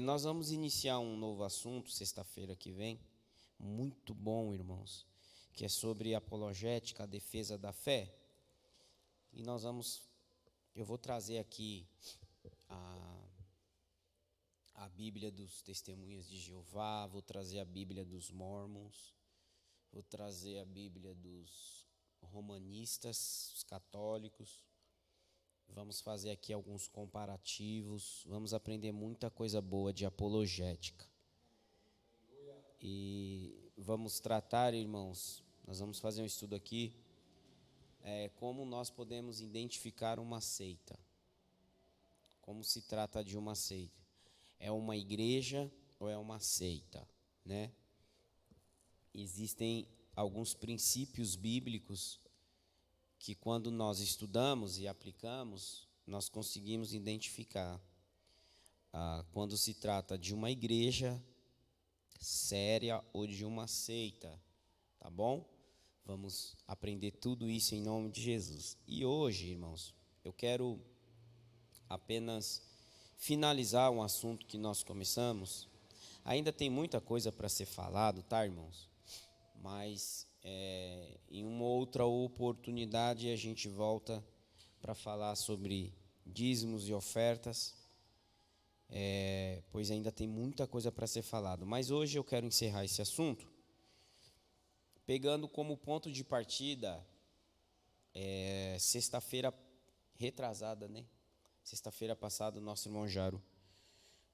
Nós vamos iniciar um novo assunto sexta-feira que vem, muito bom, irmãos, que é sobre apologética, a defesa da fé. E eu vou trazer aqui a Bíblia dos Testemunhas de Jeová, vou trazer a Bíblia dos Mórmons, vou trazer a Bíblia dos romanistas, os católicos. Vamos fazer aqui alguns comparativos, vamos aprender muita coisa boa de apologética. E vamos tratar, irmãos, nós vamos fazer um estudo aqui, como nós podemos identificar uma seita. Como se trata de uma seita. É uma igreja ou é uma seita, né? Existem alguns princípios bíblicos que quando nós estudamos e aplicamos, nós conseguimos identificar quando se trata de uma igreja séria ou de uma seita, tá bom? Vamos aprender tudo isso em nome de Jesus. E hoje, irmãos, eu quero apenas finalizar um assunto que nós começamos. Ainda tem muita coisa para ser falado, tá, irmãos? Mas em uma outra oportunidade a gente volta para falar sobre dízimos e ofertas, pois ainda tem muita coisa para ser falado. Mas hoje eu quero encerrar esse assunto pegando como ponto de partida sexta-feira retrasada, né? Sexta-feira passada o nosso irmão Jaro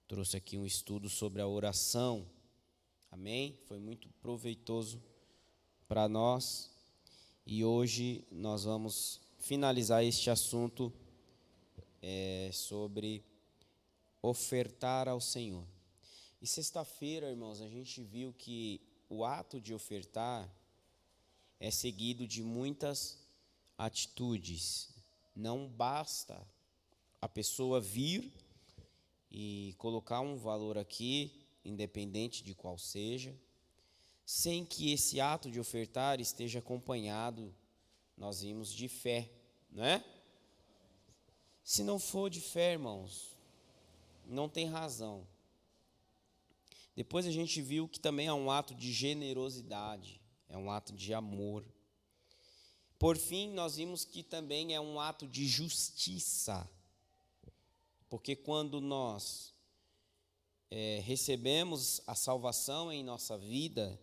trouxe aqui um estudo sobre a oração. Amém? Foi muito proveitoso para nós. E hoje nós vamos finalizar este assunto sobre ofertar ao Senhor. E sexta-feira, irmãos, a gente viu que o ato de ofertar é seguido de muitas atitudes. Não basta a pessoa vir e colocar um valor aqui, independente de qual seja, sem que esse ato de ofertar esteja acompanhado, nós vimos, de fé, não é? Se não for de fé, irmãos, não tem razão. Depois a gente viu que também é um ato de generosidade, é um ato de amor. Por fim, nós vimos que também é um ato de justiça, porque quando nós recebemos a salvação em nossa vida,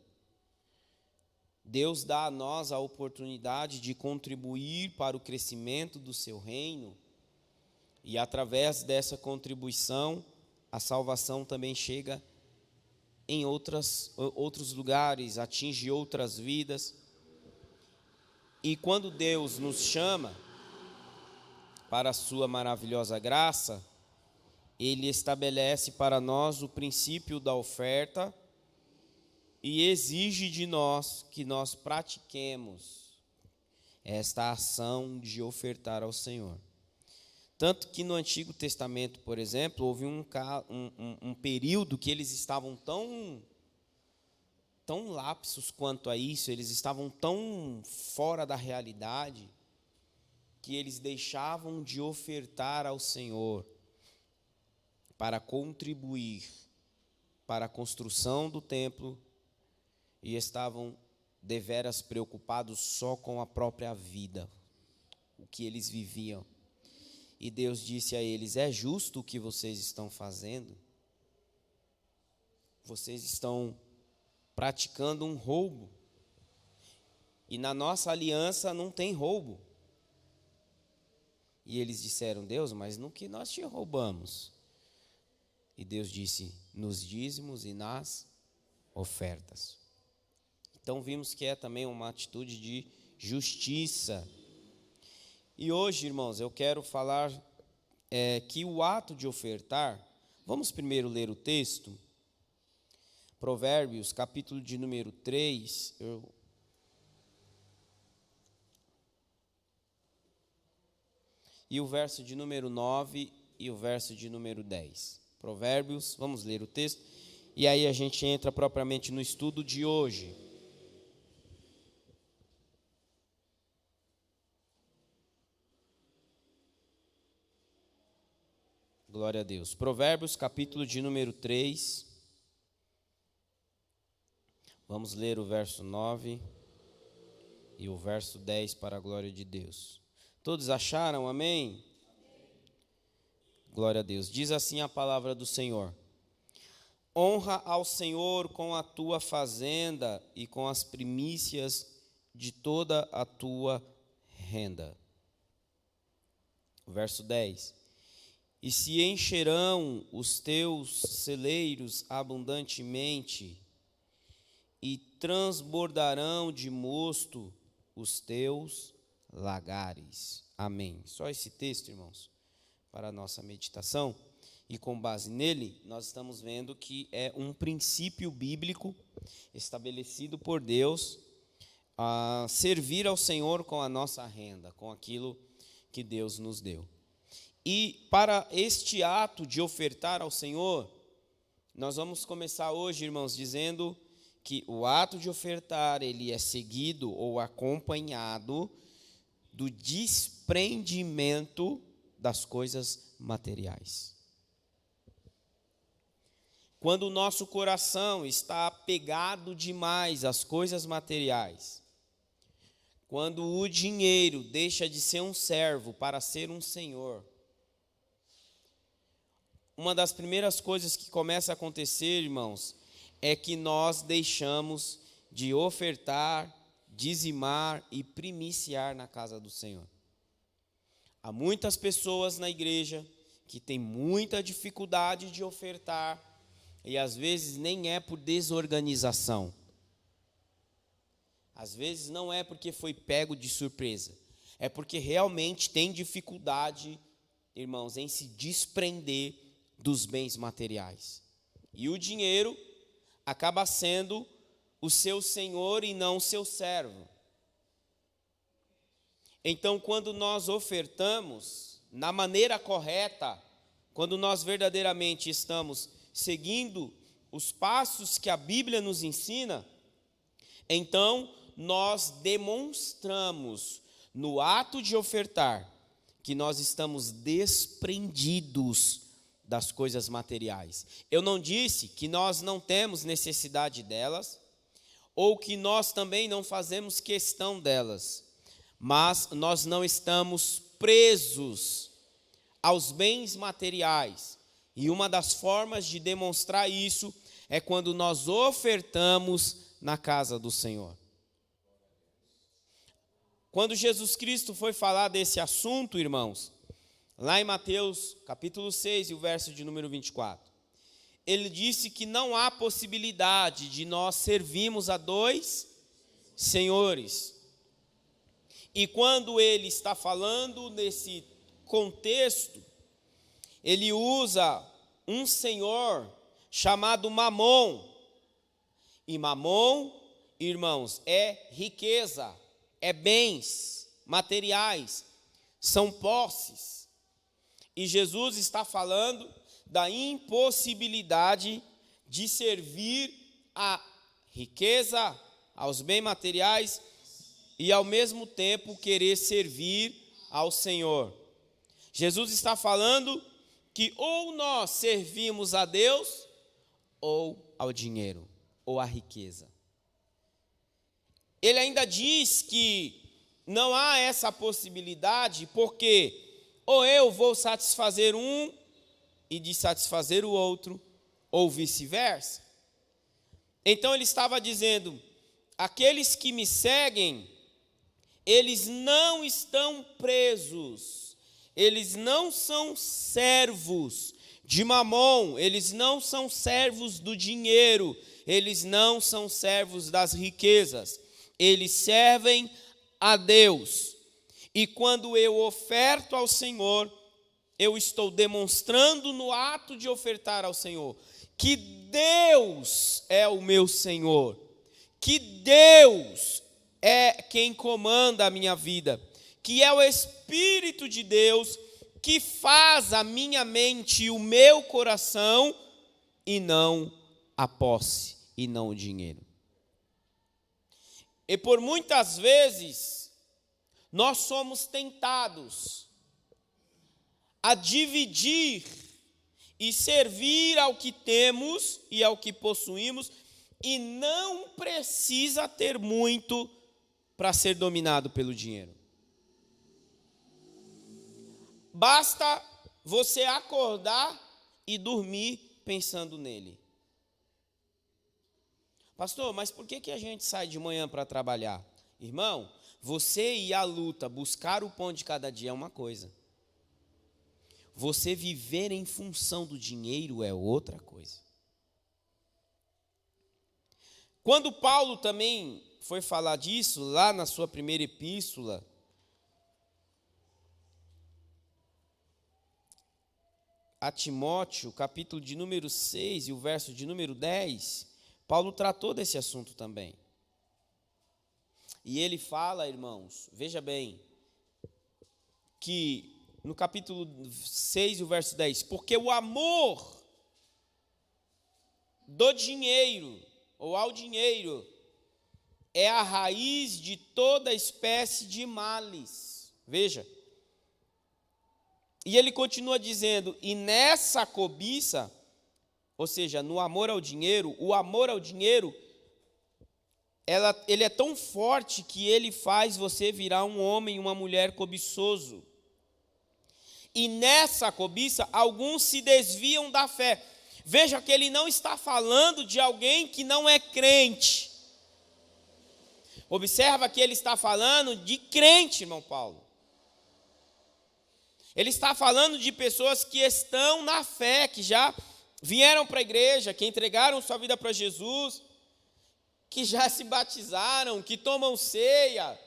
Deus dá a nós a oportunidade de contribuir para o crescimento do seu reino, e através dessa contribuição, a salvação também chega em outros lugares, atinge outras vidas. E quando Deus nos chama para a sua maravilhosa graça, Ele estabelece para nós o princípio da oferta e exige de nós que nós pratiquemos esta ação de ofertar ao Senhor. Tanto que no Antigo Testamento, por exemplo, houve um período que eles estavam tão lapsos quanto a isso, eles estavam tão fora da realidade, que eles deixavam de ofertar ao Senhor para contribuir para a construção do templo e estavam deveras preocupados só com a própria vida, o que eles viviam. E Deus disse a eles: é justo o que vocês estão fazendo? Vocês estão praticando um roubo. E na nossa aliança não tem roubo. E eles disseram: Deus, mas no que nós te roubamos? E Deus disse: nos dízimos e nas ofertas. Então vimos que é também uma atitude de justiça. E hoje, irmãos, eu quero falar que o ato de ofertar, vamos primeiro ler o texto, Provérbios, capítulo de número 3, e o verso de número 9 e o verso de número 10. Provérbios, vamos ler o texto, e aí a gente entra propriamente no estudo de hoje. Glória a Deus. Provérbios, capítulo de número 3. Vamos ler o verso 9 e o verso 10 para a glória de Deus. Todos acharam? Amém? Glória a Deus. Diz assim a palavra do Senhor: honra ao Senhor com a tua fazenda e com as primícias de toda a tua renda. Verso 10. E se encherão os teus celeiros abundantemente, e transbordarão de mosto os teus lagares. Amém. Só esse texto, irmãos, para a nossa meditação. E com base nele, nós estamos vendo que é um princípio bíblico estabelecido por Deus a servir ao Senhor com a nossa renda, com aquilo que Deus nos deu. E para este ato de ofertar ao Senhor, nós vamos começar hoje, irmãos, dizendo que o ato de ofertar, ele é seguido ou acompanhado do desprendimento das coisas materiais. Quando o nosso coração está apegado demais às coisas materiais, quando o dinheiro deixa de ser um servo para ser um senhor, uma das primeiras coisas que começa a acontecer, irmãos, é que nós deixamos de ofertar, dizimar e primiciar na casa do Senhor. Há muitas pessoas na igreja que têm muita dificuldade de ofertar, e às vezes nem é por desorganização. Às vezes não é porque foi pego de surpresa. É porque realmente tem dificuldade, irmãos, em se desprender dos bens materiais. E o dinheiro acaba sendo o seu senhor e não o seu servo. Então, quando nós ofertamos na maneira correta, quando nós verdadeiramente estamos seguindo os passos que a Bíblia nos ensina, então nós demonstramos no ato de ofertar que nós estamos desprendidos das coisas materiais. Eu não disse que nós não temos necessidade delas, ou que nós também não fazemos questão delas, mas nós não estamos presos aos bens materiais. E uma das formas de demonstrar isso é quando nós ofertamos na casa do Senhor. Quando Jesus Cristo foi falar desse assunto, irmãos, lá em Mateus capítulo 6 e o verso de número 24, ele disse que não há possibilidade de nós servirmos a dois senhores. E quando ele está falando nesse contexto, ele usa um senhor chamado Mamon. E Mamon, irmãos, é riqueza, é bens materiais, são posses. E Jesus está falando da impossibilidade de servir à riqueza, aos bens materiais e ao mesmo tempo querer servir ao Senhor. Jesus está falando que ou nós servimos a Deus ou ao dinheiro, ou à riqueza. Ele ainda diz que não há essa possibilidade porque ou eu vou satisfazer um e de satisfazer o outro, ou vice-versa. Então ele estava dizendo, aqueles que me seguem, eles não estão presos, eles não são servos de Mamon, eles não são servos do dinheiro, eles não são servos das riquezas, eles servem a Deus. E quando eu oferto ao Senhor, eu estou demonstrando no ato de ofertar ao Senhor que Deus é o meu Senhor, que Deus é quem comanda a minha vida, que é o Espírito de Deus que faz a minha mente e o meu coração, e não a posse, e não o dinheiro. E por muitas vezes, nós somos tentados a dividir e servir ao que temos e ao que possuímos, e não precisa ter muito para ser dominado pelo dinheiro. Basta você acordar e dormir pensando nele. Pastor, mas por que a gente sai de manhã para trabalhar? Irmão, você ir à luta, buscar o pão de cada dia é uma coisa. Você viver em função do dinheiro é outra coisa. Quando Paulo também foi falar disso, lá na sua primeira epístola, a Timóteo, capítulo de número 6 e o verso de número 10, Paulo tratou desse assunto também. E ele fala, irmãos, veja bem, que no capítulo 6 e o verso 10, porque o amor do dinheiro, ou ao dinheiro, é a raiz de toda espécie de males. Veja. E ele continua dizendo, e nessa cobiça, ou seja, no amor ao dinheiro, o amor ao dinheiro, ele é tão forte que ele faz você virar um homem e uma mulher cobiçoso. E nessa cobiça, alguns se desviam da fé. Veja que ele não está falando de alguém que não é crente. Observa que ele está falando de crente, irmão Paulo. Ele está falando de pessoas que estão na fé, que já vieram para a igreja, que entregaram sua vida para Jesus, que já se batizaram, que tomam ceia.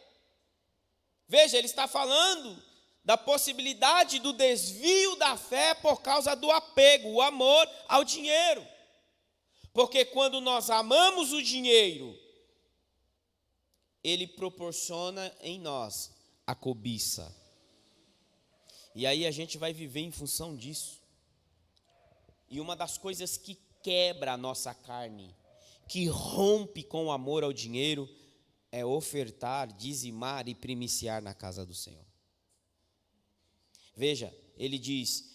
Veja, ele está falando da possibilidade do desvio da fé por causa do apego, o amor ao dinheiro. Porque quando nós amamos o dinheiro, ele proporciona em nós a cobiça. E aí a gente vai viver em função disso. E uma das coisas que quebra a nossa carne, que rompe com o amor ao dinheiro, é ofertar, dizimar e primiciar na casa do Senhor. Veja, ele diz,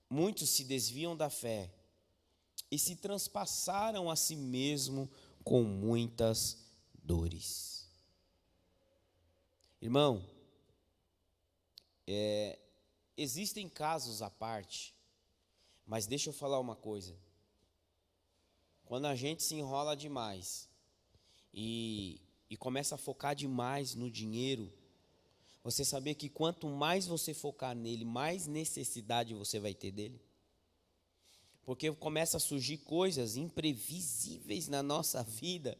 muitos se desviam da fé e se transpassaram a si mesmo com muitas dores. Irmão, existem casos à parte, mas deixa eu falar uma coisa. Quando a gente se enrola demais e começa a focar demais no dinheiro, você sabia que quanto mais você focar nele, mais necessidade você vai ter dele? Porque começa a surgir coisas imprevisíveis na nossa vida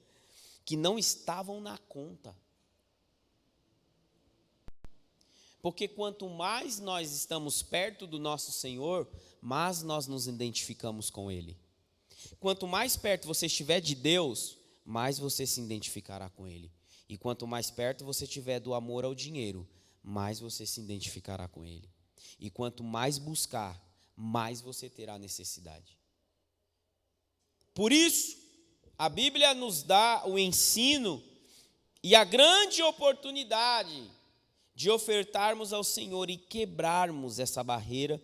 que não estavam na conta. Porque quanto mais nós estamos perto do nosso Senhor, mais nós nos identificamos com Ele. Quanto mais perto você estiver de Deus, mais você se identificará com Ele. E quanto mais perto você estiver do amor ao dinheiro, mais você se identificará com Ele. E quanto mais buscar, mais você terá necessidade. Por isso, a Bíblia nos dá o ensino e a grande oportunidade de ofertarmos ao Senhor e quebrarmos essa barreira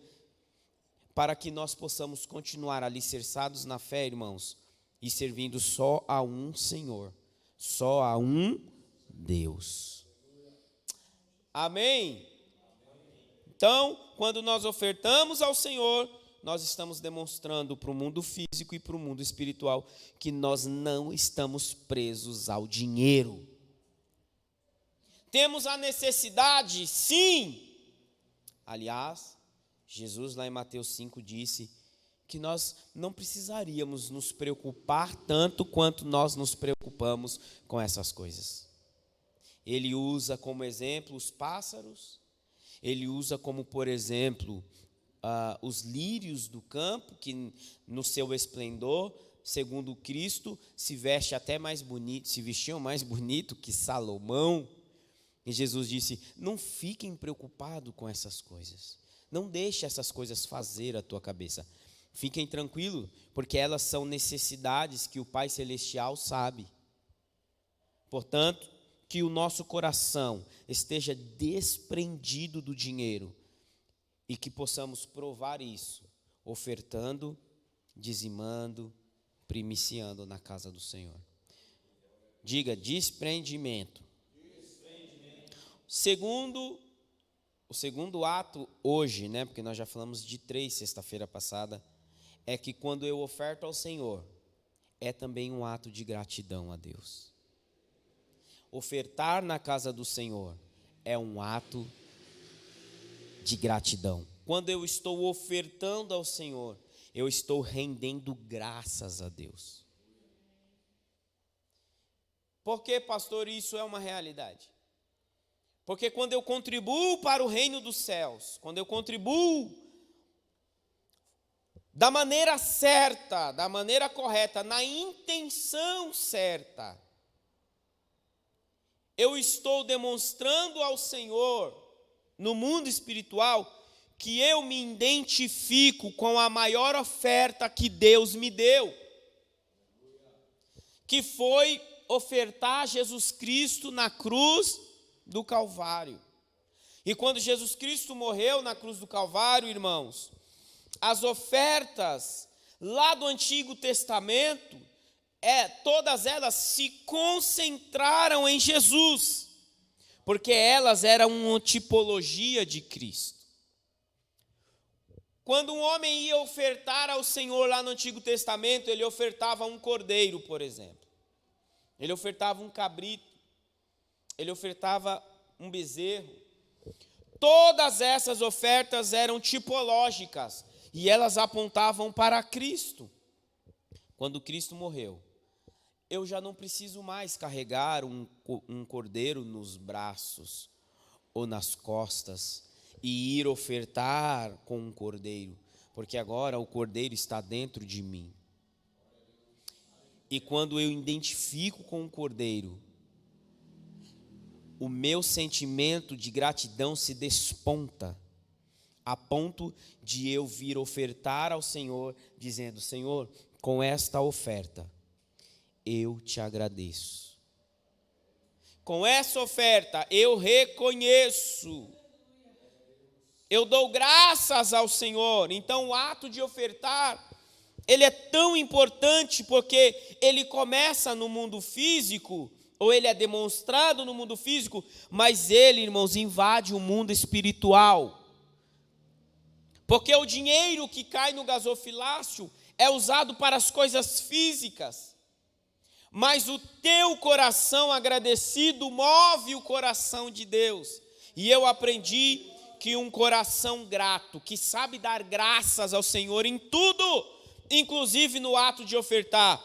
para que nós possamos continuar alicerçados na fé, irmãos, e servindo só a um Senhor, só a um Deus. Amém? Então, quando nós ofertamos ao Senhor, nós estamos demonstrando para o mundo físico e para o mundo espiritual que nós não estamos presos ao dinheiro. Temos a necessidade, sim. Aliás, Jesus lá em Mateus 5 disse que nós não precisaríamos nos preocupar tanto quanto nós nos preocupamos com essas coisas. Ele usa como exemplo os pássaros, ele usa como, por exemplo, os lírios do campo, que no seu esplendor, segundo Cristo, se veste até mais bonito, se vestiam mais bonito que Salomão. E Jesus disse, não fiquem preocupados com essas coisas. Não deixe essas coisas fazer a tua cabeça. Fiquem tranquilos, porque elas são necessidades que o Pai Celestial sabe. Portanto, que o nosso coração esteja desprendido do dinheiro e que possamos provar isso, ofertando, dizimando, primiciando na casa do Senhor. Diga, desprendimento. O segundo ato hoje, né, porque nós já falamos de 3 sexta-feira passada, é que quando eu oferto ao Senhor, é também um ato de gratidão a Deus. Ofertar na casa do Senhor é um ato de gratidão. Quando eu estou ofertando ao Senhor, eu estou rendendo graças a Deus. Por que, pastor, isso é uma realidade? Porque quando eu contribuo para o reino dos céus, quando eu contribuo da maneira certa, da maneira correta, na intenção certa, eu estou demonstrando ao Senhor, no mundo espiritual, que eu me identifico com a maior oferta que Deus me deu, que foi ofertar Jesus Cristo na cruz do Calvário. E quando Jesus Cristo morreu na cruz do Calvário, irmãos, as ofertas lá do Antigo Testamento, todas elas se concentraram em Jesus, porque elas eram uma tipologia de Cristo. Quando um homem ia ofertar ao Senhor lá no Antigo Testamento, ele ofertava um cordeiro, por exemplo. Ele ofertava um cabrito, ele ofertava um bezerro. Todas essas ofertas eram tipológicas e elas apontavam para Cristo. Quando Cristo morreu, eu já não preciso mais carregar um cordeiro nos braços ou nas costas e ir ofertar com um cordeiro, porque agora o cordeiro está dentro de mim. E quando eu identifico com o cordeiro, o meu sentimento de gratidão se desponta, a ponto de eu vir ofertar ao Senhor, dizendo: Senhor, com esta oferta, eu te agradeço. Com essa oferta, eu reconheço. Eu dou graças ao Senhor. Então, o ato de ofertar, ele é tão importante porque ele começa no mundo físico, ou ele é demonstrado no mundo físico, mas ele, irmãos, invade o mundo espiritual. Porque o dinheiro que cai no gasofilácio é usado para as coisas físicas, mas o teu coração agradecido move o coração de Deus. E eu aprendi que um coração grato, que sabe dar graças ao Senhor em tudo, inclusive no ato de ofertar,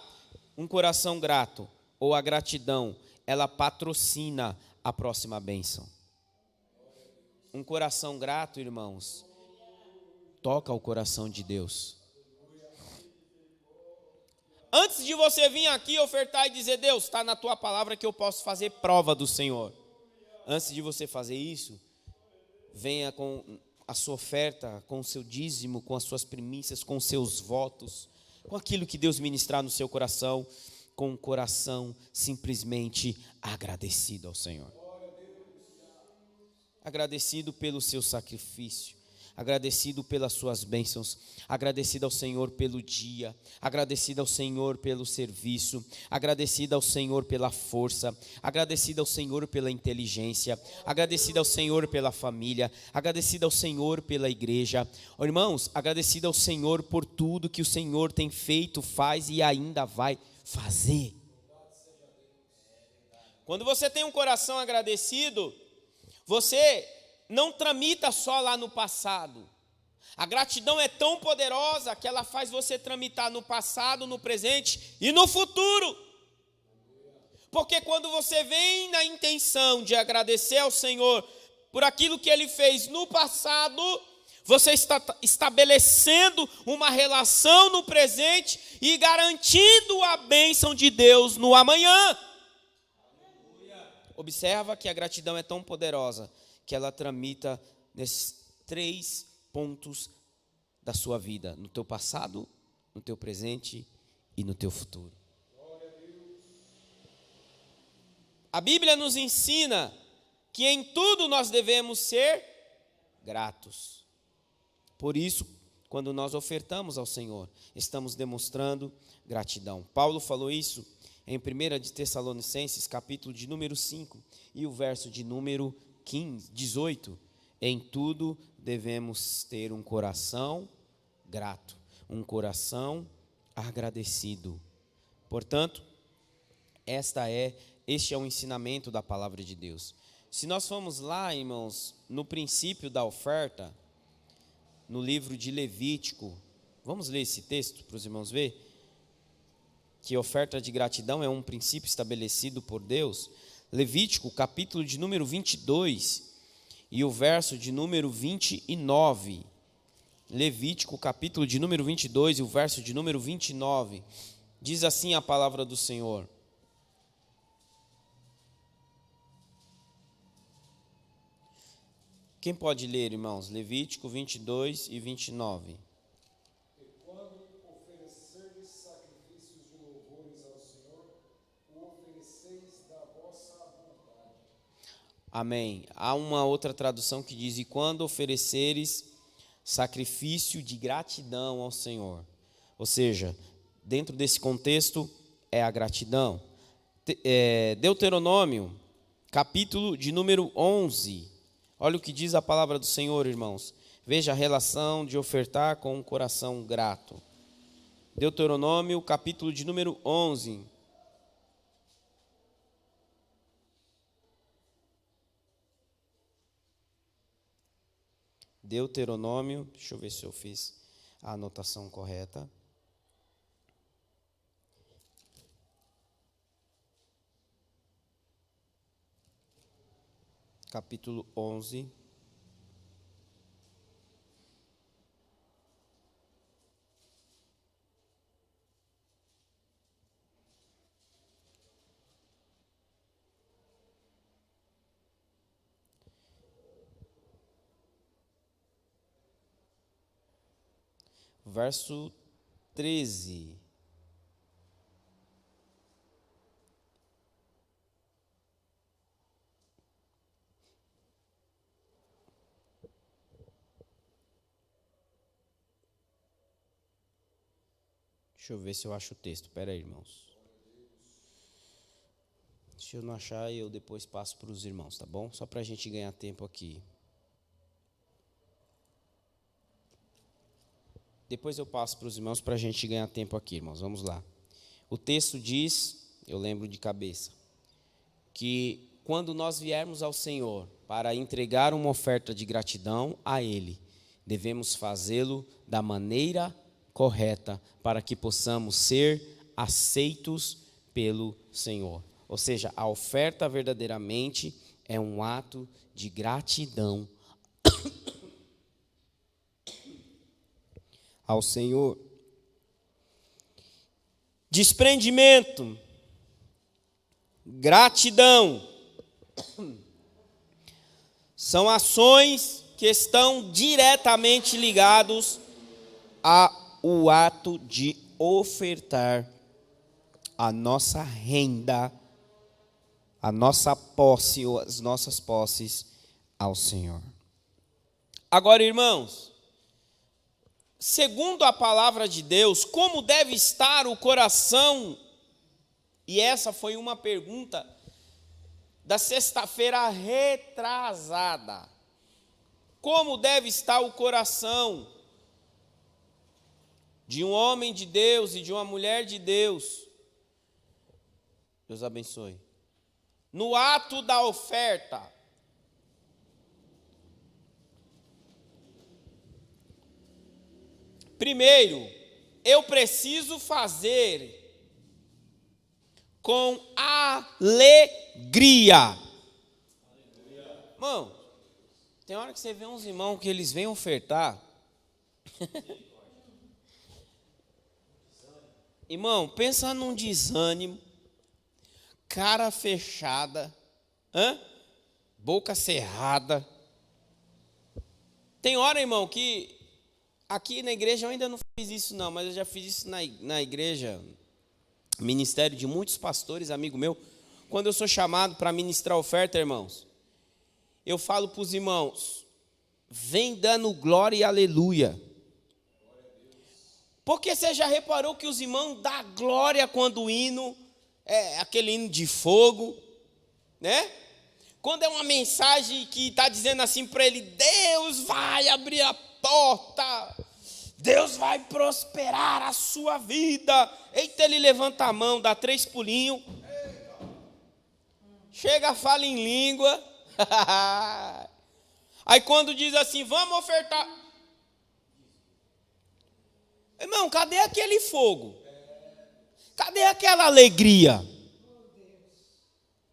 um coração grato, ou a gratidão, ela patrocina a próxima bênção. Um coração grato, irmãos, toca o coração de Deus. Antes de você vir aqui ofertar e dizer: Deus, está na tua palavra que eu posso fazer prova do Senhor. Antes de você fazer isso, venha com a sua oferta, com o seu dízimo, com as suas primícias, com os seus votos, com aquilo que Deus ministrar no seu coração, com o coração simplesmente agradecido ao Senhor. Agradecido pelo seu sacrifício, agradecido pelas suas bênçãos, agradecido ao Senhor pelo dia, agradecido ao Senhor pelo serviço, agradecido ao Senhor pela força, agradecido ao Senhor pela inteligência, agradecido ao Senhor pela família, agradecido ao Senhor pela igreja. Irmãos, agradecido ao Senhor por tudo que o Senhor tem feito, faz e ainda vai fazer. Quando você tem um coração agradecido, você não tramita só lá no passado. A gratidão é tão poderosa que ela faz você tramitar no passado, no presente e no futuro. Porque quando você vem na intenção de agradecer ao Senhor por aquilo que Ele fez no passado, você está estabelecendo uma relação no presente e garantindo a bênção de Deus no amanhã. Observa que a gratidão é tão poderosa que ela tramita nesses 3 pontos da sua vida: no teu passado, no teu presente e no teu futuro. A Bíblia nos ensina que em tudo nós devemos ser gratos. Por isso, quando nós ofertamos ao Senhor, estamos demonstrando gratidão. Paulo falou isso em 1 de Tessalonicenses, capítulo de número 5, e o verso de número 18. Em tudo devemos ter um coração grato, um coração agradecido. Portanto, este é o ensinamento da palavra de Deus. Se nós formos lá, irmãos, no princípio da oferta, no livro de Levítico, vamos ler esse texto para os irmãos verem, que oferta de gratidão é um princípio estabelecido por Deus. Levítico, capítulo de número 22, e o verso de número 29. Levítico, capítulo de número 22, e o verso de número 29. Diz assim a palavra do Senhor: quem pode ler, irmãos? Levítico 22 e 29. E quando oferecerdes sacrifícios de louvores ao Senhor, o ofereceis da vossa vontade. Amém. Há uma outra tradução que diz: e quando ofereceres sacrifício de gratidão ao Senhor. Ou seja, dentro desse contexto é a gratidão. Deuteronômio, capítulo de número 11. Olha o que diz a palavra do Senhor, irmãos. Veja a relação de ofertar com um coração grato. Deuteronômio, capítulo de número 11. Deuteronômio, deixa eu ver se eu fiz a anotação correta. Capítulo 11. Verso 13. Deixa eu ver se eu acho o texto. Espera aí, irmãos. Se eu não achar, eu depois passo para os irmãos, tá bom? Só para a gente ganhar tempo aqui. Depois eu passo para os irmãos para a gente ganhar tempo aqui, irmãos. Vamos lá. O texto diz, eu lembro de cabeça, que quando nós viermos ao Senhor para entregar uma oferta de gratidão a Ele, devemos fazê-lo da maneira correta para que possamos ser aceitos pelo Senhor. Ou seja, a oferta verdadeiramente é um ato de gratidão ao Senhor. Desprendimento, gratidão, são ações que estão diretamente ligados ao ato de ofertar a nossa renda, a nossa posse ou as nossas posses ao Senhor. Agora, irmãos, segundo a palavra de Deus, como deve estar o coração? E essa foi uma pergunta da sexta-feira retrasada. Como deve estar o coração de um homem de Deus e de uma mulher de Deus? Deus abençoe. No ato da oferta. Primeiro, eu preciso fazer com alegria. Irmão, tem hora que você vê uns irmãos que eles vêm ofertar. Irmão, pensa num desânimo, cara fechada, boca cerrada. Tem hora, irmão, que aqui na igreja eu ainda não fiz isso não, mas eu já fiz isso na igreja, ministério de muitos pastores, amigo meu. Quando eu sou chamado para ministrar oferta, irmãos, eu falo para os irmãos, vem dando glória e aleluia. Porque você já reparou que os irmãos dão glória quando o hino é aquele hino de fogo, né? Quando é uma mensagem que está dizendo assim para ele, Deus vai abrir a porta, Deus vai prosperar a sua vida. Eita, ele levanta a mão, dá 3 pulinhos, chega, fala em língua. Aí quando diz assim, vamos ofertar. Irmão, cadê aquele fogo? Cadê aquela alegria?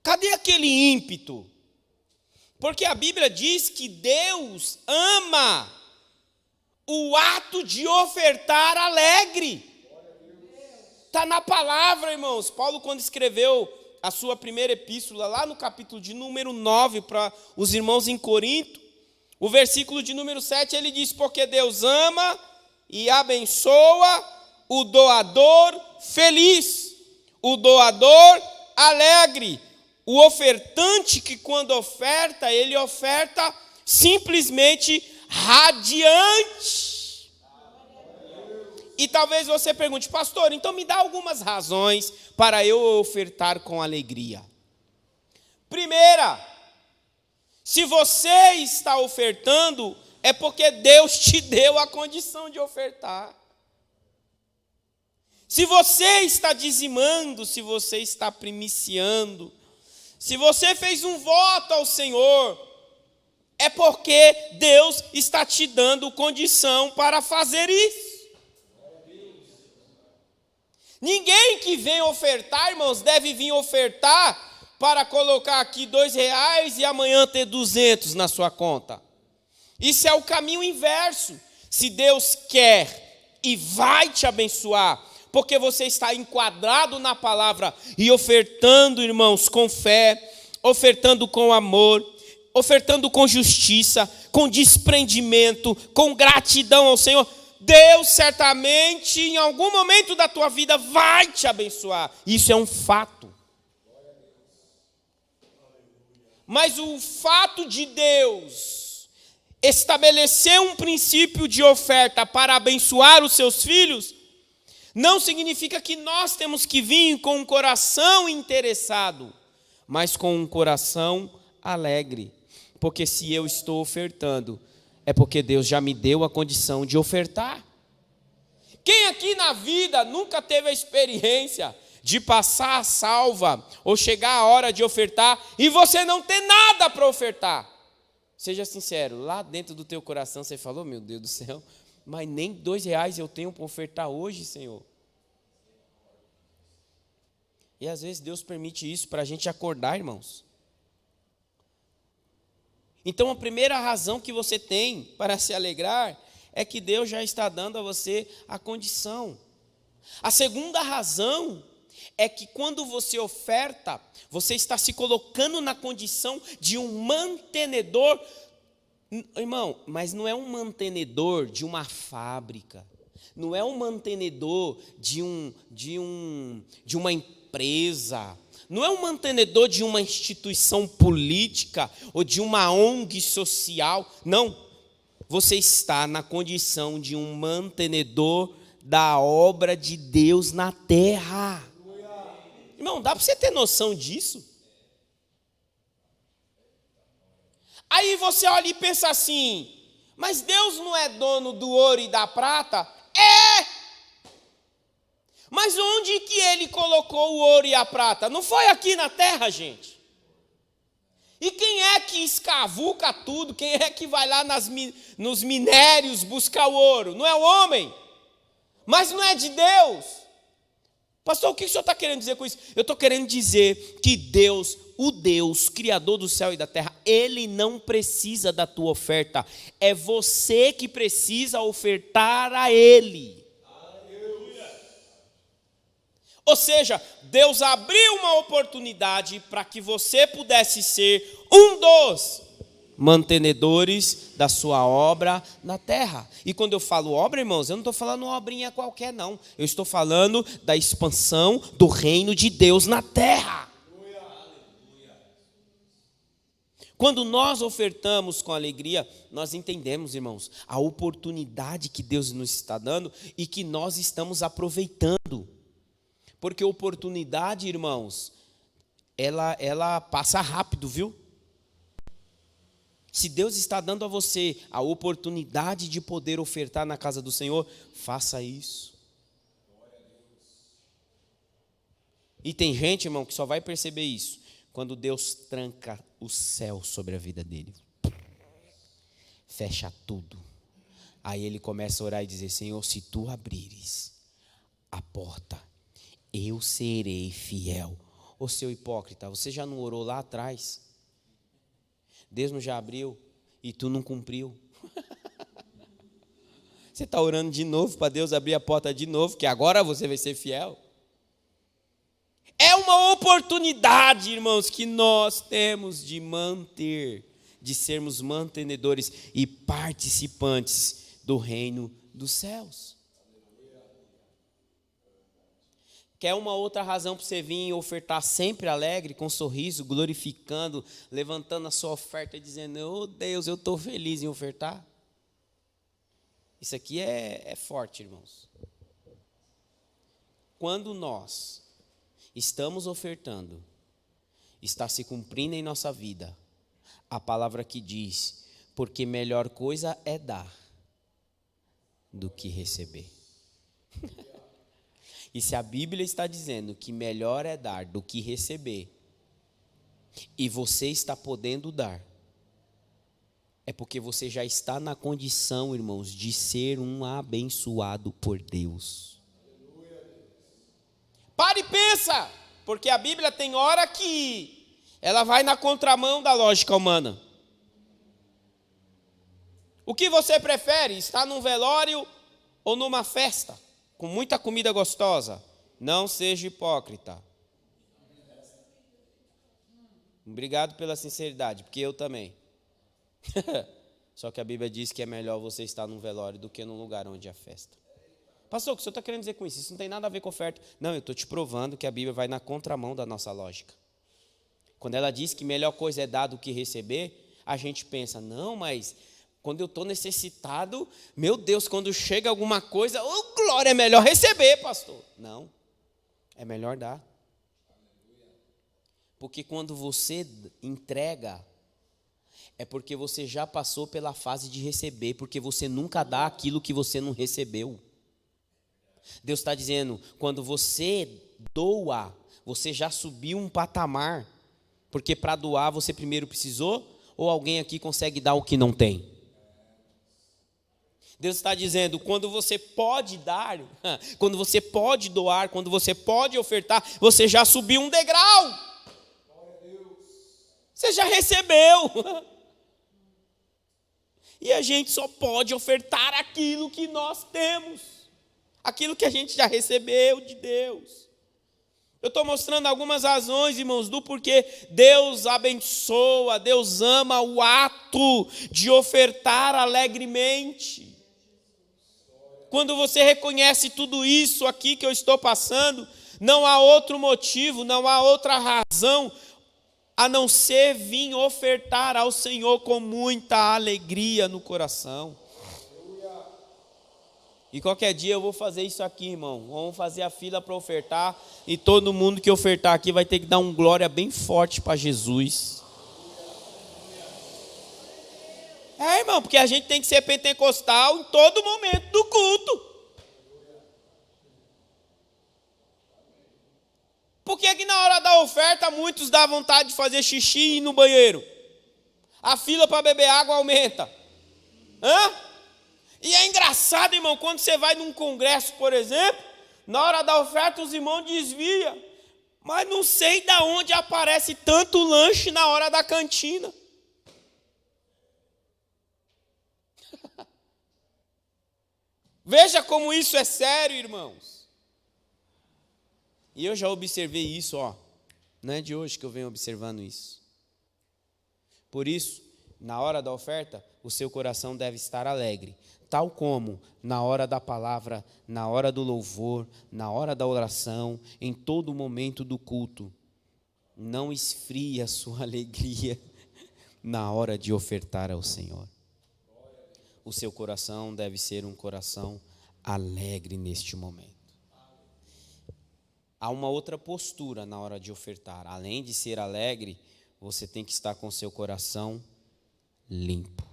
Cadê aquele ímpeto? Porque a Bíblia diz que Deus ama o ato de ofertar alegre. Está na palavra, irmãos. Paulo, quando escreveu a sua primeira epístola, lá no capítulo de número 9, para os irmãos em Corinto, o versículo de número 7, ele diz, porque Deus ama e abençoa o doador feliz, o doador alegre, o ofertante que quando oferta, ele oferta simplesmente radiante. E talvez você pergunte, pastor, então me dá algumas razões para eu ofertar com alegria. Primeira, se você está ofertando, é porque Deus te deu a condição de ofertar. Se você está dizimando, se você está primiciando, se você fez um voto ao Senhor, é porque Deus está te dando condição para fazer isso. Ninguém que vem ofertar, irmãos, deve vir ofertar para colocar aqui R$2 e amanhã ter 200 na sua conta. Isso é o caminho inverso. Se Deus quer e vai te abençoar, porque você está enquadrado na palavra e ofertando, irmãos, com fé, ofertando com amor, ofertando com justiça, com desprendimento, com gratidão ao Senhor, Deus certamente em algum momento da tua vida vai te abençoar. Isso é um fato. Mas o fato de Deus estabelecer um princípio de oferta para abençoar os seus filhos, não significa que nós temos que vir com um coração interessado, mas com um coração alegre. Porque se eu estou ofertando, é porque Deus já me deu a condição de ofertar. Quem aqui na vida nunca teve a experiência de passar a salva ou chegar a hora de ofertar e você não ter nada para ofertar? Seja sincero, lá dentro do teu coração você falou, meu Deus do céu, mas nem R$2 eu tenho para ofertar hoje, Senhor. E às vezes Deus permite isso para a gente acordar, irmãos. Então a primeira razão que você tem para se alegrar é que Deus já está dando a você a condição. A segunda razão é que quando você oferta, você está se colocando na condição de um mantenedor. Irmão, mas não é um mantenedor de uma fábrica, não é um mantenedor de uma empresa, não é um mantenedor de uma instituição política ou de uma ONG social, não. Você está na condição de um mantenedor da obra de Deus na terra. Irmão, dá para você ter noção disso? Aí você olha e pensa assim, mas Deus não é dono do ouro e da prata? É! Mas onde que ele colocou o ouro e a prata? Não foi aqui na terra, gente? E quem é que escavuca tudo? Quem é que vai lá nos minérios buscar o ouro? Não é o homem? Mas não é de Deus? Pastor, o que o senhor está querendo dizer com isso? Eu estou querendo dizer que Deus, o Deus, Criador do céu e da terra, Ele não precisa da tua oferta. É você que precisa ofertar a Ele. Ou seja, Deus abriu uma oportunidade para que você pudesse ser um dos mantenedores da sua obra na terra. E quando eu falo obra, irmãos, eu não estou falando uma obrinha qualquer, não. Eu estou falando da expansão do reino de Deus na terra. Quando nós ofertamos com alegria, nós entendemos, irmãos, a oportunidade que Deus nos está dando e que nós estamos aproveitando. Porque oportunidade, irmãos, ela passa rápido, viu? Se Deus está dando a você a oportunidade de poder ofertar na casa do Senhor, faça isso. E tem gente, irmão, que só vai perceber isso quando Deus tranca o céu sobre a vida dele. Fecha tudo. Aí ele começa a orar e dizer: Senhor, se tu abrires a porta, eu serei fiel. Ô seu hipócrita, você já não orou lá atrás? Deus não já abriu e tu não cumpriu? Você está orando de novo para Deus abrir a porta de novo, que agora você vai ser fiel? É uma oportunidade, irmãos, que nós temos de manter, de sermos mantenedores e participantes do reino dos céus. Quer uma outra razão para você vir e ofertar sempre alegre, com sorriso, glorificando, levantando a sua oferta e dizendo: oh Deus, eu estou feliz em ofertar? Isso aqui é forte, irmãos. Quando nós estamos ofertando, está se cumprindo em nossa vida a palavra que diz: porque melhor coisa é dar do que receber. E se a Bíblia está dizendo que melhor é dar do que receber, e você está podendo dar, é porque você já está na condição, irmãos, de ser um abençoado por Deus. Para e pensa, porque a Bíblia tem hora que ela vai na contramão da lógica humana. O que você prefere, estar num velório ou numa festa, com muita comida gostosa? Não seja hipócrita. Obrigado pela sinceridade, porque eu também. Só que a Bíblia diz que é melhor você estar num velório do que num lugar onde há festa. Pastor, o que o senhor está querendo dizer com isso? Isso não tem nada a ver com oferta. Não, eu estou te provando que a Bíblia vai na contramão da nossa lógica. Quando ela diz que melhor coisa é dar do que receber, a gente pensa: não, mas quando eu estou necessitado, meu Deus, quando chega alguma coisa, oh glória, é melhor receber, pastor. Não, é melhor dar. Porque quando você entrega, é porque você já passou pela fase de receber, porque você nunca dá aquilo que você não recebeu. Deus está dizendo: quando você doa, você já subiu um patamar, porque para doar você primeiro precisou, ou alguém aqui consegue dar o que não tem? Deus está dizendo: quando você pode dar, quando você pode doar, quando você pode ofertar, você já subiu um degrau. Você já recebeu. E a gente só pode ofertar aquilo que nós temos, aquilo que a gente já recebeu de Deus. Eu estou mostrando algumas razões, irmãos, do porquê Deus abençoa, Deus ama o ato de ofertar alegremente. Quando você reconhece tudo isso aqui que eu estou passando, não há outro motivo, não há outra razão a não ser vir ofertar ao Senhor com muita alegria no coração. E qualquer dia eu vou fazer isso aqui, irmão. Vamos fazer a fila para ofertar, e todo mundo que ofertar aqui vai ter que dar um glória bem forte para Jesus. Irmão, porque a gente tem que ser pentecostal em todo momento do culto. Por que que na hora da oferta muitos dá vontade de fazer xixi e ir no banheiro? A fila para beber água aumenta. E é engraçado, irmão, quando você vai num congresso, por exemplo, na hora da oferta os irmãos desviam. Mas não sei de onde aparece tanto lanche na hora da cantina. Veja como isso é sério, irmãos. E eu já observei isso, não é de hoje que eu venho observando isso. Por isso, na hora da oferta, o seu coração deve estar alegre, tal como na hora da palavra, na hora do louvor, na hora da oração, em todo momento do culto. Não esfrie a sua alegria, na hora de ofertar ao Senhor. O seu coração deve ser um coração alegre neste momento. Há uma outra postura na hora de ofertar. Além de ser alegre, você tem que estar com seu coração limpo.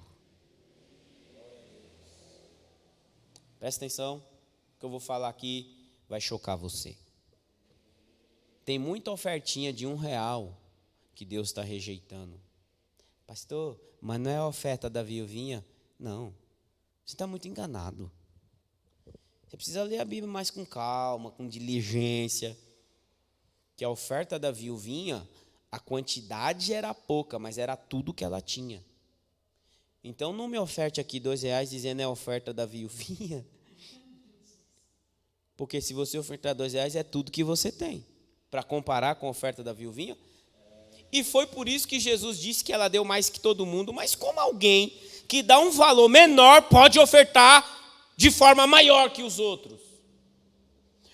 Presta atenção, o que eu vou falar aqui vai chocar você. Tem muita ofertinha de R$1 que Deus está rejeitando. Pastor, mas não é a oferta da viuvinha? Não, você está muito enganado. Você precisa ler a Bíblia mais com calma, com diligência. Que a oferta da viuvinha, a quantidade era pouca, mas era tudo que ela tinha. Então não me oferte aqui R$2 dizendo é a oferta da viuvinha. Porque se você ofertar R$2 é tudo que você tem. Para comparar com a oferta da viuvinha. E foi por isso que Jesus disse que ela deu mais que todo mundo. Mas como alguém que dá um valor menor pode ofertar de forma maior que os outros?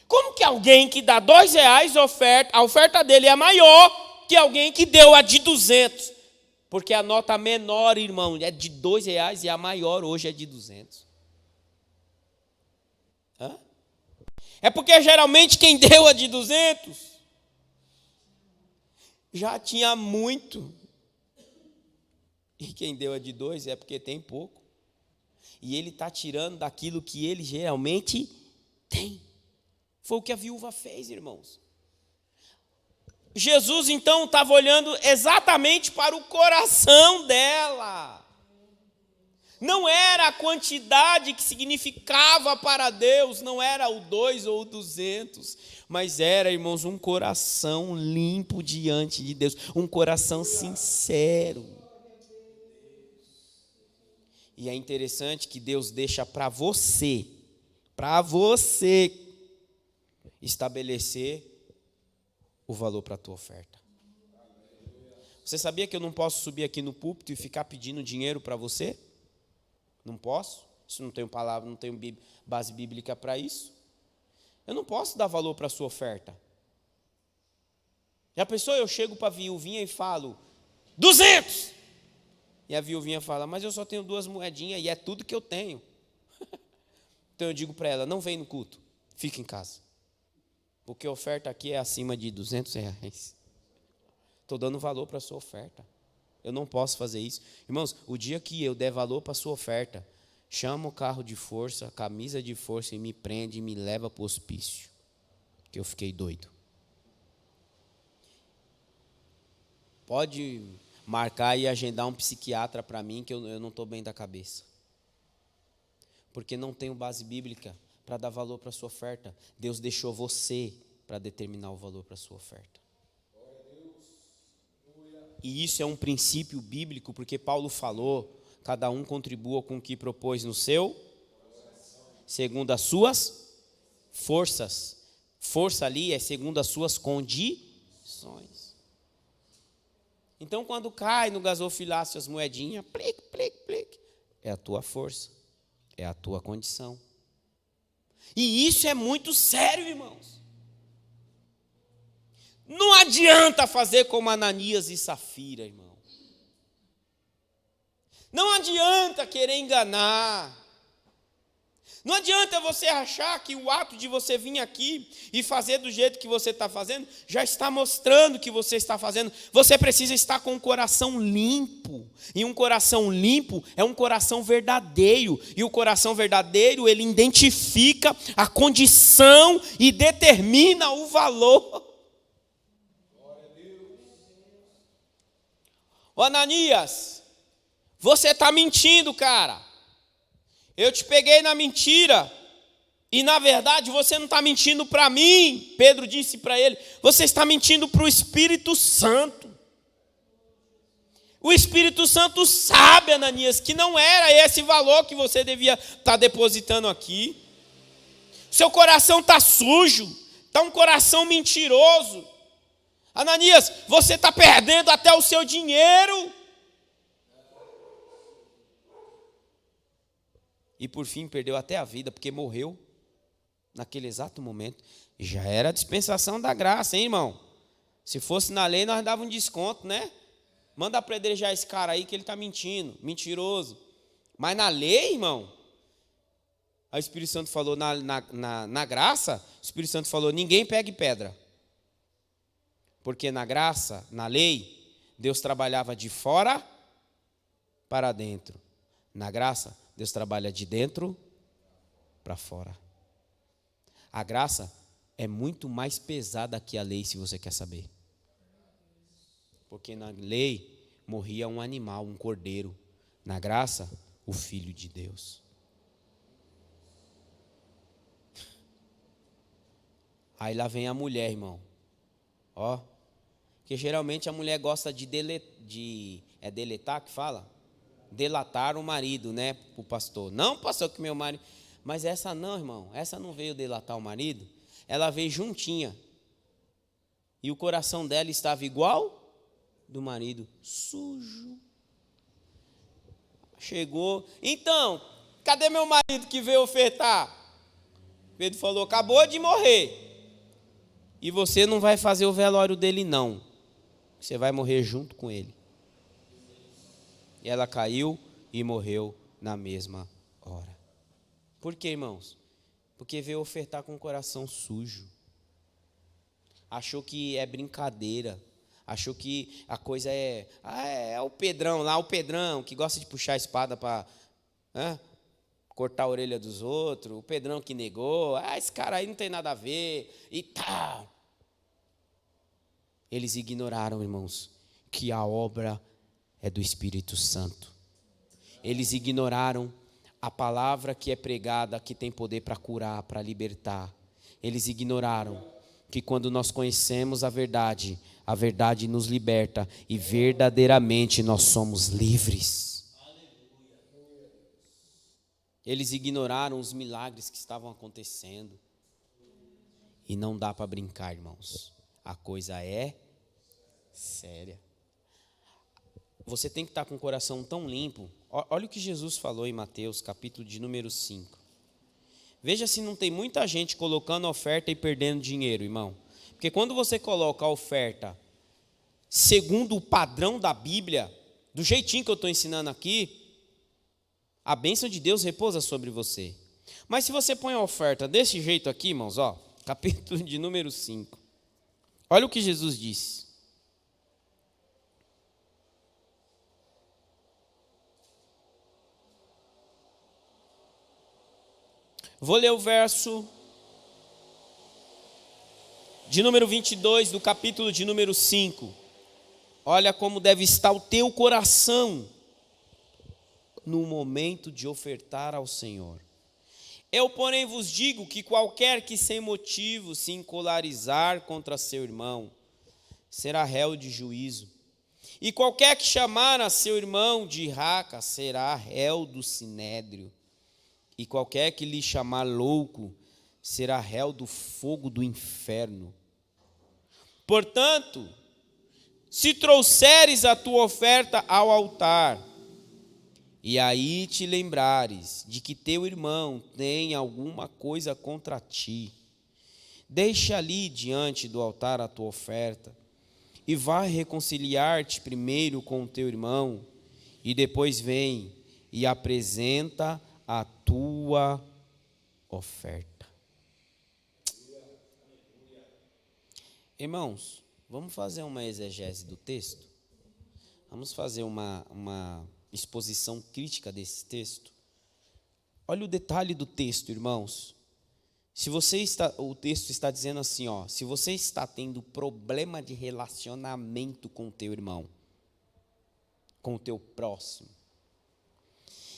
Como que alguém que dá R$2 a oferta dele é maior que alguém que deu a de 200? Porque a nota menor, irmão, é de R$2 e a maior hoje é de 200. Hã? É porque geralmente quem deu a de 200 já tinha muito. E quem deu a de 2 é porque tem pouco. E ele está tirando daquilo que ele geralmente tem. Foi o que a viúva fez, irmãos. Jesus, então, estava olhando exatamente para o coração dela. Não era a quantidade que significava para Deus, não era o 2 ou o 200, mas era, irmãos, um coração limpo diante de Deus, um coração sincero. E é interessante que Deus deixa para você estabelecer o valor para a tua oferta. Você sabia que eu não posso subir aqui no púlpito e ficar pedindo dinheiro para você? Não posso. Isso não tenho palavra, não tenho base bíblica para isso. Eu não posso dar valor para a sua oferta. Já pensou, eu chego para a viuvinha e falo 200. E a viuvinha fala, mas eu só tenho 2 moedinhas e é tudo que eu tenho. Então eu digo para ela, não vem no culto, fica em casa. Porque a oferta aqui é acima de R$200. Estou dando valor para a sua oferta. Eu não posso fazer isso. Irmãos, o dia que eu der valor para a sua oferta, chama o carro de força, camisa de força e me prende e me leva para o hospício. Que eu fiquei doido. Pode marcar e agendar um psiquiatra para mim, que eu não estou bem da cabeça. Porque não tenho base bíblica para dar valor para a sua oferta. Deus deixou você para determinar o valor para a sua oferta. E isso é um princípio bíblico, porque Paulo falou, cada um contribua com o que propôs no seu, segundo as suas forças. Força ali é segundo as suas condições. Então, quando cai no gasofilácio as moedinhas, plic, plic, plic, é a tua força, é a tua condição. E isso é muito sério, irmãos. Não adianta fazer como Ananias e Safira, irmão. Não adianta querer enganar. Não adianta você achar que o ato de você vir aqui e fazer do jeito que você está fazendo, já está mostrando que você está fazendo. Você precisa estar com o coração limpo. E um coração limpo é um coração verdadeiro. E o coração verdadeiro, ele identifica a condição e determina o valor. Ô Ananias, você está mentindo, cara. Eu te peguei na mentira, e na verdade você não está mentindo para mim. Pedro disse para ele, você está mentindo para o Espírito Santo. O Espírito Santo sabe, Ananias, que não era esse valor que você devia estar depositando aqui. Seu coração está sujo, está um coração mentiroso. Ananias, você está perdendo até o seu dinheiro. E por fim perdeu até a vida, porque morreu naquele exato momento. Já era a dispensação da graça, hein, irmão? Se fosse na lei, nós dávamos um desconto, né? Manda apedrejar esse cara aí que ele está mentindo, mentiroso. Mas na lei, irmão, o Espírito Santo falou na graça, o Espírito Santo falou, ninguém pegue pedra. Porque na graça, na lei, Deus trabalhava de fora para dentro. Na graça, Deus trabalha de dentro para fora. A graça é muito mais pesada que a lei, se você quer saber. Porque na lei morria um animal, um cordeiro. Na graça, o Filho de Deus. Aí lá vem a mulher, irmão. Ó, porque geralmente a mulher gosta de deletar que fala? Delatar o marido, né, o pastor. Não, pastor, que meu marido... Mas essa não, irmão. Essa não veio delatar o marido. Ela veio juntinha. E o coração dela estava igual do marido, sujo. Chegou. Então, cadê meu marido que veio ofertar? Pedro falou, acabou de morrer. E você não vai fazer o velório dele, não. Você vai morrer junto com ele. E ela caiu e morreu na mesma hora. Por quê, irmãos? Porque veio ofertar com o coração sujo. Achou que é brincadeira. Achou que a coisa é o Pedrão lá, o Pedrão que gosta de puxar a espada para cortar a orelha dos outros. O Pedrão que negou. Esse cara aí não tem nada a ver e tal. Eles ignoraram, irmãos, que a obra é do Espírito Santo. Eles ignoraram a palavra que é pregada, que tem poder para curar, para libertar. Eles ignoraram que quando nós conhecemos a verdade nos liberta e verdadeiramente nós somos livres. Eles ignoraram os milagres que estavam acontecendo. E não dá para brincar, irmãos. A coisa é séria. Você tem que estar com o coração tão limpo. Olha o que Jesus falou em Mateus, capítulo de número 5. Veja se não tem muita gente colocando oferta e perdendo dinheiro, irmão. Porque quando você coloca a oferta segundo o padrão da Bíblia, do jeitinho que eu estou ensinando aqui, a bênção de Deus repousa sobre você. Mas se você põe a oferta desse jeito aqui, irmãos, ó, capítulo de número 5. Olha o que Jesus disse. Vou ler o verso de número 22 do capítulo de número 5. Olha como deve estar o teu coração no momento de ofertar ao Senhor. Eu, porém, vos digo que qualquer que sem motivo se encolarizar contra seu irmão, será réu de juízo. E qualquer que chamar a seu irmão de raca, será réu do sinédrio. E qualquer que lhe chamar louco, será réu do fogo do inferno. Portanto, se trouxeres a tua oferta ao altar, e aí te lembrares de que teu irmão tem alguma coisa contra ti, deixa ali diante do altar a tua oferta, e vai reconciliar-te primeiro com o teu irmão, e depois vem e apresenta a tua oferta. Irmãos, vamos fazer uma exegese do texto? Vamos fazer uma exposição crítica desse texto? Olha o detalhe do texto, irmãos. O texto está dizendo assim, ó, se você está tendo problema de relacionamento com o teu irmão, com o teu próximo,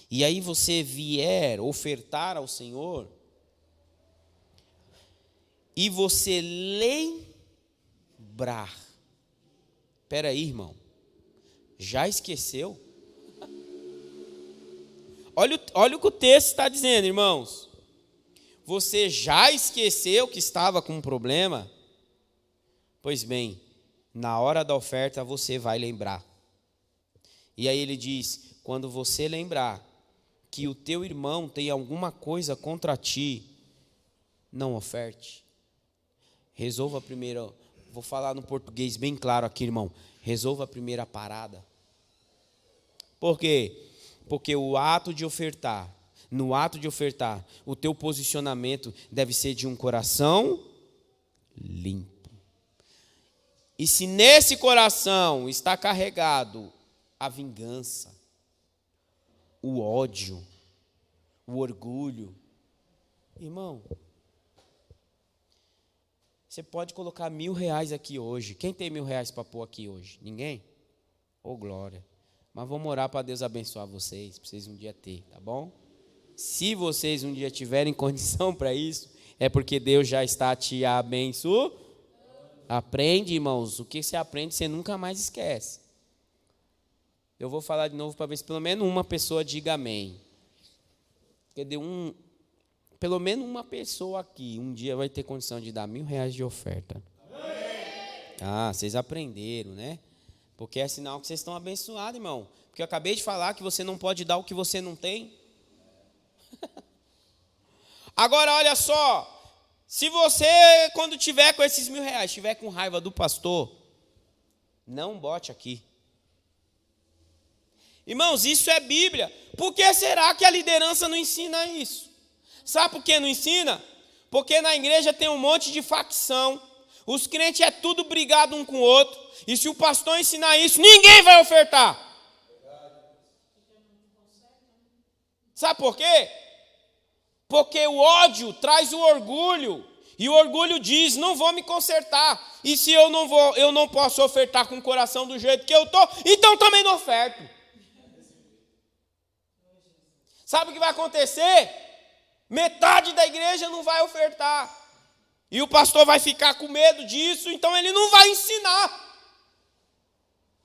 e aí você vier ofertar ao Senhor, e você lembrar, espera aí, irmão, já esqueceu? Olha o que o texto está dizendo, irmãos. Você já esqueceu que estava com um problema? Pois bem, na hora da oferta você vai lembrar. E aí ele diz, quando você lembrar que o teu irmão tem alguma coisa contra ti, não oferte. Resolva primeiro, vou falar no português bem claro aqui, irmão. Resolva a primeira parada. Por quê? Porque no ato de ofertar, o teu posicionamento deve ser de um coração limpo. E se nesse coração está carregado a vingança, o ódio, o orgulho, irmão, você pode colocar R$1.000 aqui hoje. Quem tem R$1.000 para pôr aqui hoje? Ninguém? Ô, glória. Mas vamos orar para Deus abençoar vocês, para vocês um dia ter, tá bom? Se vocês um dia tiverem condição para isso, é porque Deus já está te abençoando. Aprende, irmãos. O que você aprende, você nunca mais esquece. Eu vou falar de novo para ver se pelo menos uma pessoa diga amém. Pelo menos uma pessoa aqui um dia vai ter condição de dar R$1.000 de oferta. Ah, vocês aprenderam, né? Porque é sinal que vocês estão abençoados, irmão. Porque eu acabei de falar que você não pode dar o que você não tem. Agora, olha só. Se você, quando tiver com esses R$1.000, tiver com raiva do pastor, não bote aqui. Irmãos, isso é Bíblia. Por que será que a liderança não ensina isso? Sabe por que não ensina? Porque na igreja tem um monte de facção. Os crentes é tudo brigado um com o outro. E se o pastor ensinar isso, ninguém vai ofertar. Sabe por quê? Porque o ódio traz o orgulho. E o orgulho diz, não vou me consertar. E se eu não posso ofertar com o coração do jeito que eu estou, então também não oferto. Sabe o que vai acontecer? Metade da igreja não vai ofertar. E o pastor vai ficar com medo disso, então ele não vai ensinar.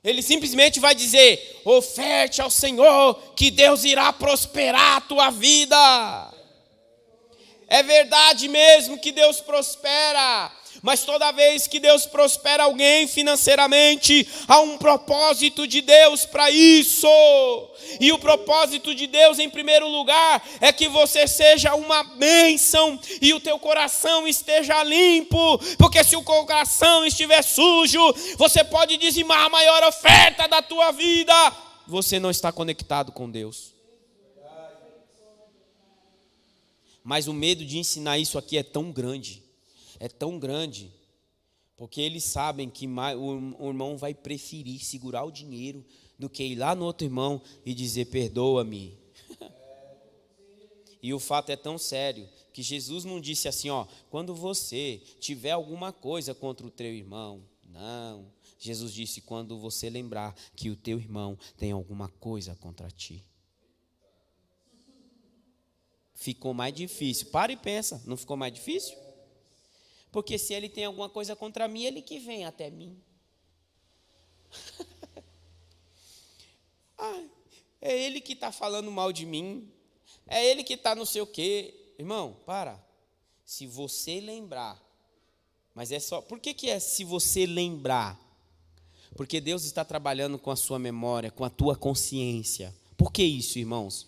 Ele simplesmente vai dizer, oferte ao Senhor, que Deus irá prosperar a tua vida. É verdade mesmo que Deus prospera, mas toda vez que Deus prospera alguém financeiramente, há um propósito de Deus para isso. E o propósito de Deus, em primeiro lugar, é que você seja uma bênção e o teu coração esteja limpo, porque se o coração estiver sujo, você pode dizimar a maior oferta da tua vida. Você não está conectado com Deus. Mas o medo de ensinar isso aqui é tão grande, porque eles sabem que o irmão vai preferir segurar o dinheiro do que ir lá no outro irmão e dizer, perdoa-me. E o fato é tão sério, que Jesus não disse assim, quando você tiver alguma coisa contra o teu irmão, não. Jesus disse, quando você lembrar que o teu irmão tem alguma coisa contra ti. Ficou mais difícil. Para e pensa, não ficou mais difícil? Porque se ele tem alguma coisa contra mim, ele que vem até mim. É ele que está falando mal de mim. É ele que está não sei o quê. Irmão, para. Se você lembrar. Mas é só... Por que é se você lembrar? Porque Deus está trabalhando com a sua memória, com a tua consciência. Por que isso, irmãos?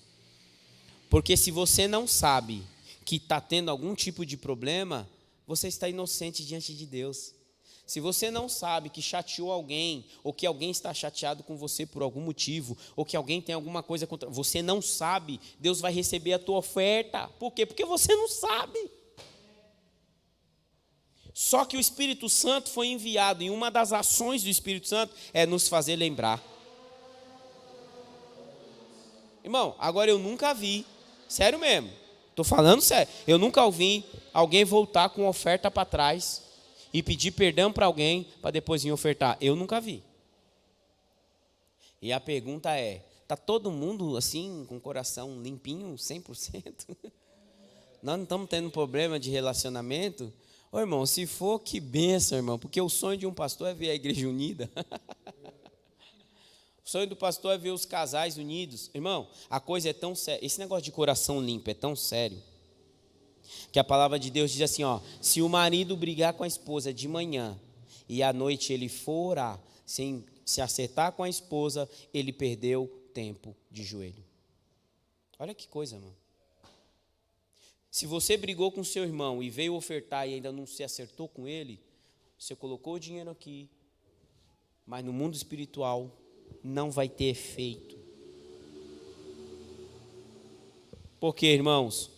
Porque se você não sabe que está tendo algum tipo de problema, você está inocente diante de Deus. Se você não sabe que chateou alguém, ou que alguém está chateado com você por algum motivo, ou que alguém tem alguma coisa contra você, não sabe, Deus vai receber a tua oferta. Por quê? Porque você não sabe. Só que o Espírito Santo foi enviado, e uma das ações do Espírito Santo é nos fazer lembrar. Irmão, agora eu nunca vi, sério mesmo, estou falando sério, eu nunca ouvi alguém voltar com oferta para trás e pedir perdão para alguém para depois vir ofertar. Eu nunca vi. E a pergunta é, está todo mundo assim, com o coração limpinho, 100%? Nós não estamos tendo problema de relacionamento? Ô irmão, se for, que bênção, irmão, porque o sonho de um pastor é ver a igreja unida. O sonho do pastor é ver os casais unidos. Irmão, a coisa é tão séria. Esse negócio de coração limpo é tão sério, que a palavra de Deus diz assim, se o marido brigar com a esposa de manhã e à noite ele for orar, sem se acertar com a esposa, ele perdeu tempo de joelho. Olha que coisa, irmão. Se você brigou com seu irmão e veio ofertar e ainda não se acertou com ele, você colocou o dinheiro aqui, mas no mundo espiritual não vai ter efeito. Por quê, irmãos?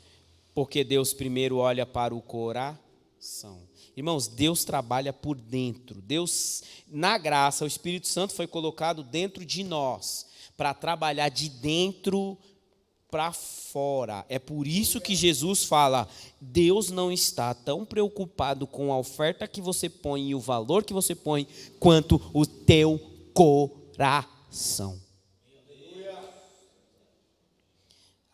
Porque Deus primeiro olha para o coração. Irmãos, Deus trabalha por dentro. Deus, na graça, o Espírito Santo foi colocado dentro de nós para trabalhar de dentro para fora. É por isso que Jesus fala: Deus não está tão preocupado com a oferta que você põe e o valor que você põe, quanto o teu coração.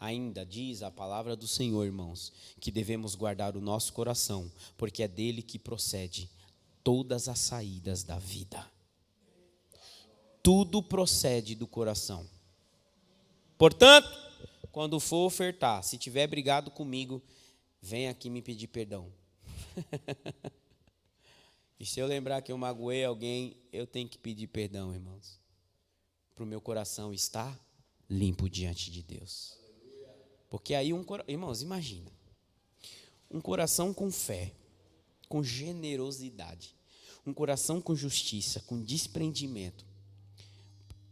Ainda diz a palavra do Senhor, irmãos, que devemos guardar o nosso coração, porque é dele que procede todas as saídas da vida. Tudo procede do coração. Portanto, quando for ofertar, se tiver brigado comigo, vem aqui me pedir perdão. E se eu lembrar que eu magoei alguém, eu tenho que pedir perdão, irmãos, para o meu coração estar limpo diante de Deus. Porque aí, irmãos, imagina, um coração com fé, com generosidade, um coração com justiça, com desprendimento.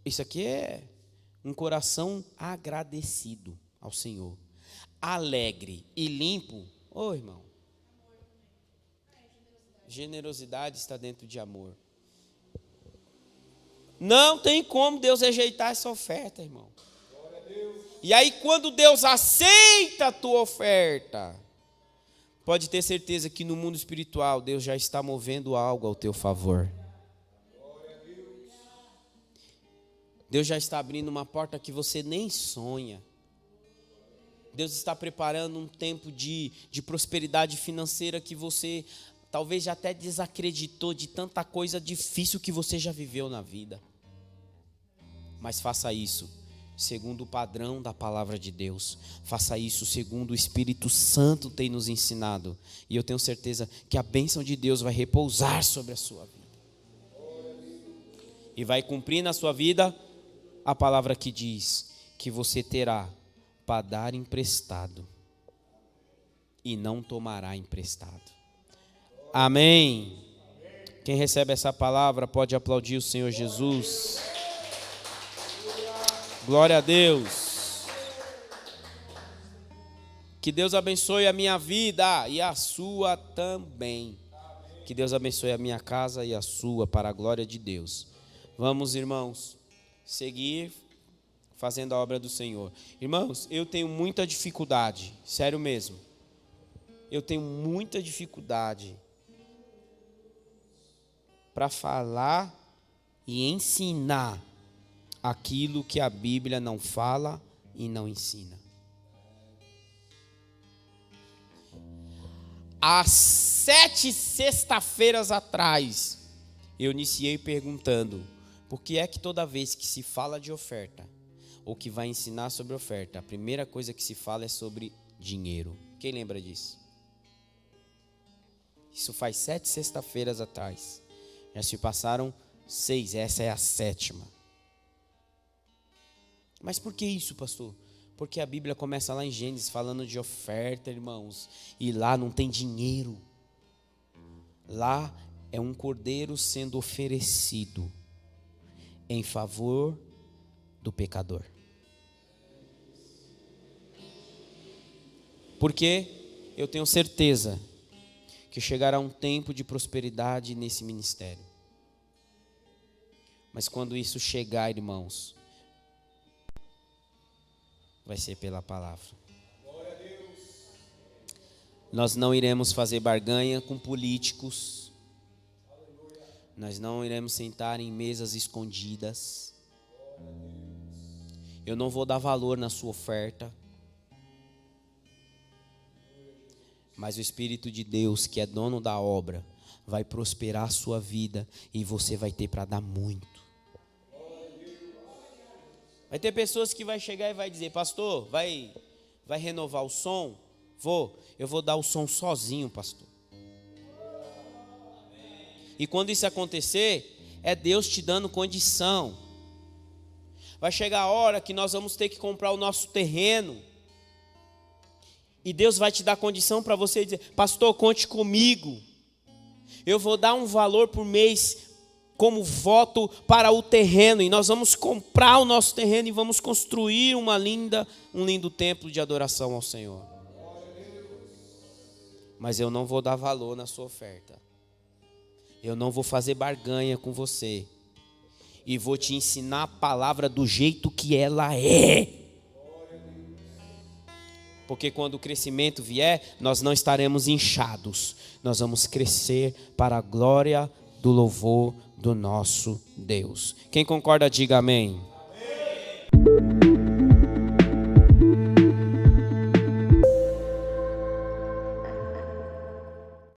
Isso aqui é um coração agradecido ao Senhor, alegre e limpo. Ô, irmão, generosidade está dentro de amor. Não tem como Deus rejeitar essa oferta, irmão. E aí, quando Deus aceita a tua oferta, pode ter certeza que no mundo espiritual Deus já está movendo algo ao teu favor. Deus já está abrindo uma porta que você nem sonha. Deus está preparando um tempo de prosperidade financeira que você talvez já até desacreditou de tanta coisa difícil que você já viveu na vida. Mas faça isso segundo o padrão da palavra de Deus. Faça isso segundo o Espírito Santo tem nos ensinado. E eu tenho certeza que a bênção de Deus vai repousar sobre a sua vida. E vai cumprir na sua vida a palavra que diz que você terá para dar emprestado e não tomará emprestado. Amém. Quem recebe essa palavra pode aplaudir o Senhor Jesus. Glória a Deus. Que Deus abençoe a minha vida e a sua também. Que Deus abençoe a minha casa e a sua para a glória de Deus. Vamos, irmãos, seguir fazendo a obra do Senhor. Irmãos, eu tenho muita dificuldade, sério mesmo. Eu tenho muita dificuldade para falar e ensinar aquilo que a Bíblia não fala e não ensina. Há 7 sexta-feiras atrás, eu iniciei perguntando: por que é que toda vez que se fala de oferta, ou que vai ensinar sobre oferta, a primeira coisa que se fala é sobre dinheiro? Quem lembra disso? Isso faz 7 sexta-feiras atrás. Já se passaram 6, essa é a 7ª. Mas por que isso, pastor? Porque a Bíblia começa lá em Gênesis falando de oferta, irmãos. E lá não tem dinheiro. Lá é um cordeiro sendo oferecido em favor do pecador. Porque eu tenho certeza que chegará um tempo de prosperidade nesse ministério. Mas quando isso chegar, irmãos, vai ser pela palavra. Glória a Deus. Nós não iremos fazer barganha com políticos. Aleluia. Nós não iremos sentar em mesas escondidas. Eu não vou dar valor na sua oferta. Mas o Espírito de Deus, que é dono da obra, vai prosperar a sua vida e você vai ter para dar muito. Vai ter pessoas que vai chegar e vai dizer: pastor, vai renovar o som? Eu vou dar o som sozinho, pastor. E quando isso acontecer, é Deus te dando condição. Vai chegar a hora que nós vamos ter que comprar o nosso terreno. E Deus vai te dar condição para você dizer: pastor, conte comigo. Eu vou dar um valor por mês como voto para o terreno, e nós vamos comprar o nosso terreno e vamos construir um lindo templo de adoração ao Senhor. Mas eu não vou dar valor na sua oferta. Eu não vou fazer barganha com você. E vou te ensinar a palavra do jeito que ela é. Porque quando o crescimento vier, nós não estaremos inchados. Nós vamos crescer para a glória do louvor do nosso Deus. Quem concorda, diga amém.